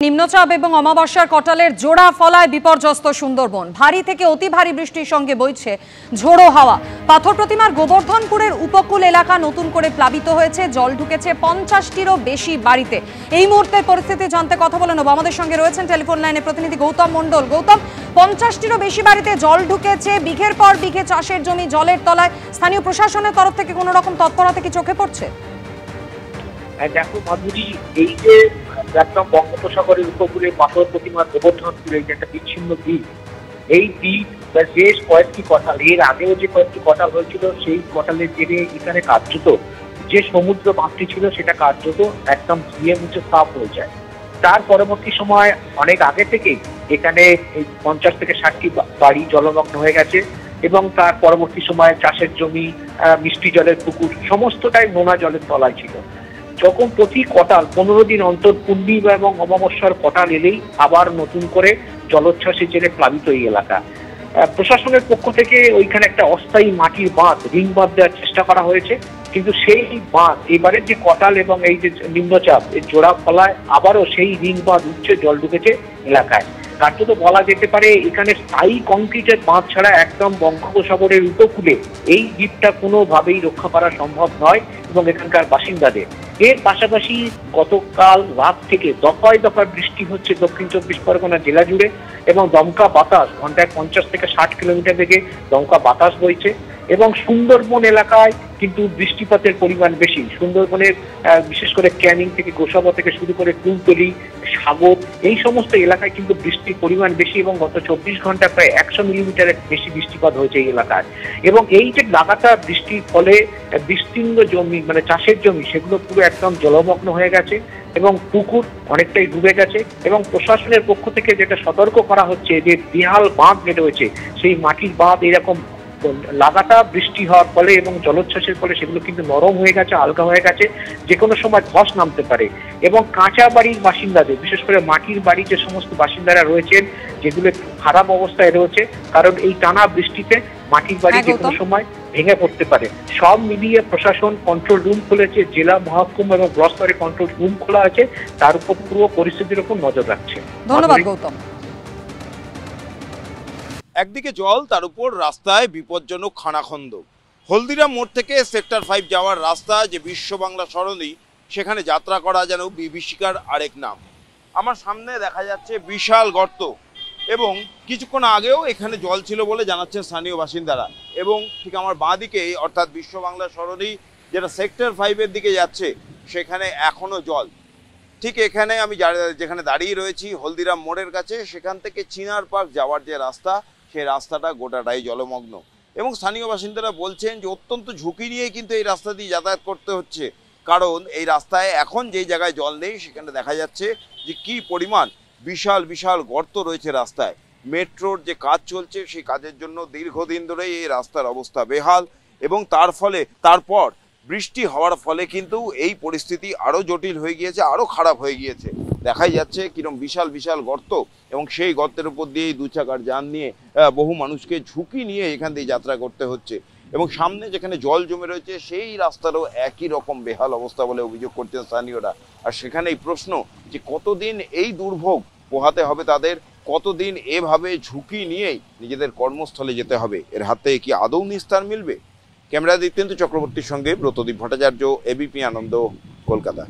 নিম্নচাপ এবং অমাবস্যার কটালের জোড়া ফলায় বিপর্যস্ত সুন্দরবন। ভারী থেকে অতি ভারী বৃষ্টির সঙ্গে বইছে ঝোড়ো হাওয়া। পাথর প্রতিমার গোবর্ধনপুরের উপকূল এলাকা নতুন করে প্লাবিত হয়েছে। জল ঢুকেছে 50টিরও বেশি বাড়িতে। এই মুহূর্তের পরিস্থিতি জানতে কথা বলে নেব। আমাদের সঙ্গে রয়েছেন টেলিফোন লাইনে প্রতিনিধি গৌতম মণ্ডল। গৌতম, 50টিরও বেশি বাড়িতে জল ঢুকেছে, বিঘের পর বিঘে চাষের জমি জলের তলায়। স্থানীয় প্রশাসনের তরফ থেকে কোনো রকম তৎপরতা কি চোখে পড়ছে? দেখো মাধুরী, এই যে একদম বঙ্গোপসাগরের উপকূলে পাথর প্রতিমার গোবর্ধনপুরে যে একটা বিচ্ছিন্ন দ্বীপ, এই দ্বীপ বেশ কয়েকটি কটাল, এর আগেও যে কয়েকটি কটাল হয়েছিল সেই কটালের জেরে এখানে কার্যত যে সমুদ্র বাঁধটি ছিল সেটা কার্যত একদম ধুয়ে মুছে সাফ হয়ে যায়। তার পরবর্তী সময় অনেক আগে থেকেই এখানে 50 থেকে 60টি বাড়ি জলমগ্ন হয়ে গেছে এবং তার পরবর্তী সময়ে চাষের জমি, মিষ্টি জলের পুকুর সমস্তটাই নোনা জলের তলায় ছিল। যখন প্রতি কটাল 15 দিন অন্তর পূর্ণিমা এবং অমাবস্যার কটাল এলেই আবার নতুন করে জলোচ্ছ্বাসের জেরে প্লাবিত এই এলাকা। প্রশাসনের পক্ষ থেকে ওইখানে একটা অস্থায়ী মাটির বাঁধ, রিং বাঁধ দেওয়ার চেষ্টা করা হয়েছে, কিন্তু সেই বাঁধ এবারের যে কটাল এবং এই যে নিম্নচাপ এর জোড়া ফলায় আবারও সেই রিং বাঁধ উঠছে, জল ঢুকেছে এলাকায়। কার্যত বলা যেতে পারে এখানে স্থায়ী কংক্রিটের বাঁধ ছাড়া একদম বঙ্গোপসাগরের উপকূলে এই দ্বীপটা কোনোভাবেই রক্ষা করা সম্ভব নয় এবং এখানকার বাসিন্দাদের। এর পাশাপাশি গতকাল রাত থেকে দফায় দফায় বৃষ্টি হচ্ছে দক্ষিণ 24 পরগনা জেলা জুড়ে এবং দমকা বাতাস, ঘন্টায় 50 থেকে 60 কিলোমিটার বেগে দমকা বাতাস বইছে এবং সুন্দরবন এলাকায় কিন্তু বৃষ্টিপাতের পরিমাণ বেশি। সুন্দরবনের বিশেষ করে ক্যানিং থেকে গোসাবা থেকে শুরু করে কুলতলি, সাগর, এই সমস্ত এলাকায় কিন্তু বৃষ্টির পরিমাণ বেশি এবং গত 24 ঘন্টায় প্রায় 100 মিলিমিটারের বেশি বৃষ্টিপাত হয়েছে এই এলাকায়। এবং এই যে লাগাতার বৃষ্টির ফলে বিস্তীর্ণ জমি, মানে চাষের জমি, সেগুলো পুরো একদম জলমগ্ন হয়ে গেছে এবং পুকুর অনেকটাই ডুবে গেছে এবং প্রশাসনের পক্ষ থেকে যেটা সতর্ক করা হচ্ছে যে বিহাল বাঁধ বের হয়েছে, সেই মাটির বাঁধ এরকম লাগাতার বৃষ্টি হওয়ার ফলে এবং জলোচ্ছ্বাসের ফলে সেগুলো কিন্তু নরম হয়ে গেছে, আলগা হয়ে গেছে, যে কোনো সময় ধস নামতে পারে। এবং কাঁচা বাড়ির বাসিন্দাদের, বিশেষ করে মাটির বাড়ি যে সমস্ত বাসিন্দারা রয়েছেন যেগুলো একটু খারাপ অবস্থায় রয়েছে, কারণ এই টানা বৃষ্টিতে মাটির বাড়ি যে কোনো সময় ভেঙে পড়তে পারে। সব মিলিয়ে প্রশাসন কন্ট্রোল রুম খুলেছে, জেলা, মহকুমা এবং ব্লক স্তরে কন্ট্রোল রুম খোলা আছে, তার উপর পুরো পরিস্থিতির উপর নজর রাখছে। ধন্যবাদ গৌতম। একদিকে জল, তার উপর রাস্তায় বিপজ্জনক খানাখন্দ। হলদিরাম মোড় থেকে সেক্টর 5 যাওয়ার রাস্তা যে বিশ্ব বাংলা সরণি, সেখানে যাত্রা করা যেন বিভীষিকার আরেক নাম। আমার সামনে দেখা যাচ্ছে বিশাল গর্ত এবং কিছুক্ষণ আগেও এখানে জল ছিল বলে জানাচ্ছেন স্থানীয় বাসিন্দারা। এবং ঠিক আমার বাঁ দিকে, অর্থাৎ বিশ্ব বাংলা সরণি যেটা সেক্টর 5-এর দিকে যাচ্ছে, সেখানে এখনো জল। ঠিক এখানে আমি যেখানে দাঁড়িয়ে রয়েছি হলদিরাম মোড়ের কাছে, সেখান থেকে চিনার পার্ক যাওয়ার যে রাস্তা, সেই রাস্তাটা গোটাটাই জলমগ্ন। এবং স্থানীয় বাসিন্দারা বলছেন যে অত্যন্ত ঝুঁকি নিয়ে কিন্তু এই রাস্তা দিয়ে যাতায়াত করতে হচ্ছে, কারণ এই রাস্তায় এখন যেই জায়গায় জল নেই সেখানে দেখা যাচ্ছে যে কি পরিমাণ বিশাল বিশাল গর্ত রয়েছে রাস্তায়। মেট্রোর যে কাজ চলছে সেই কাজের জন্য দীর্ঘদিন ধরেই এই রাস্তার অবস্থা বেহাল এবং তারপর বৃষ্টি হওয়ার ফলে কিন্তু এই পরিস্থিতি আরও জটিল হয়ে গিয়েছে, আরও খারাপ হয়ে গিয়েছে। দেখাই যাচ্ছে কিরকম বিশাল বিশাল গর্ত এবং সেই গর্তের উপর দিয়েই 2 চাকার যান নিয়ে বহু মানুষকে ঝুঁকি নিয়ে এখান দিয়ে যাত্রা করতে হচ্ছে। এবং সামনে যেখানে জল জমে রয়েছে সেই রাস্তারও একই রকম বেহাল অবস্থা বলে অভিযোগ করছেন স্থানীয়রা। আর সেখানেই প্রশ্ন যে কতদিন এই দুর্ভোগ পোহাতে হবে তাদের, কতদিন এভাবে ঝুঁকি নিয়েই নিজেদের কর্মস্থলে যেতে হবে, এর হাত থেকে কি আদৌ নিস্তার মিলবে? ক্যামেরা দীপ্তেন্দু চক্রবর্তীর সঙ্গে ব্রতদীপ ভট্টাচার্য, এবিপি আনন্দ, কলকাতা।